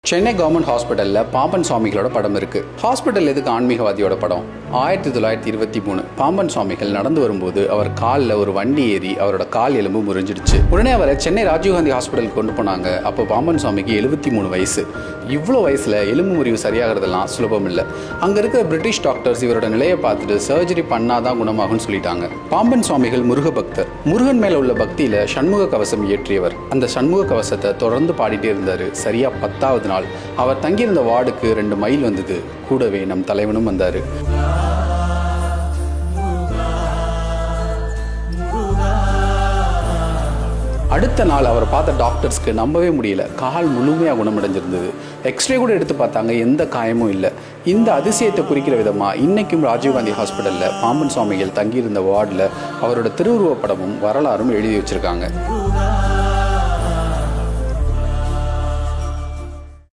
Chennai government ஹாஸ்பிட்டலில் பாம்பன் சுவாமிகளோட படம் இருக்குது. ஹாஸ்பிட்டல் எதுக்கு ஆன்மீகவாதியோட படம்? 1923 பாம்பன் சுவாமிகள் நடந்து வரும்போது அவர் காலில் ஒரு வண்டி ஏறி அவரோட கால் எலும்பு முறிஞ்சிடுச்சு. உடனே அவரை சென்னை ராஜீவ்காந்தி ஹாஸ்பிட்டலுக்கு கொண்டு போனாங்க. அப்போ பாம்பன் சுவாமிக்கு 73 வயசு. இவ்வளோ வயசில் எலும்பு முறிவு சரியாகிறதெல்லாம் சுலபம் இல்லை. அங்கே இருக்கிற பிரிட்டிஷ் டாக்டர்ஸ் இவரோட நிலையை பார்த்துட்டு சர்ஜரி பண்ணாதான் குணமாகும்னு சொல்லிட்டாங்க. பாம்பன் சுவாமிகள் முருக பக்தர். முருகன் மேலே உள்ள பக்தியில் சண்முக கவசம் இயற்றியவர். அந்த சண்முக கவசத்தை தொடர்ந்து பாடிட்டே இருந்தார். சரியா 10வது நாள் அவர் தங்கியிருந்த வார்டுக்கு 2 மைல் வந்தது. கூடவே நம் தலைவனும் வந்தாரு. அடுத்த நாள் அவர் பார்த்த டாக்டர்ஸ்க்கு நம்பவே முடியல. கால் முழுமையாக குணமடைஞ்சிருந்தது. எக்ஸ்ரே கூட எடுத்து பார்த்தாங்க, எந்த காயமும் இல்லை. இந்த அதிசயத்தை குறிக்கிற விதமாக இன்னைக்கும் ராஜீவ்காந்தி ஹாஸ்பிட்டலில் பாம்பன் சுவாமிகள் தங்கியிருந்த வார்டில் அவரோட திருவுருவப் படமும் வரலாறும் எழுதி வச்சிருக்காங்க.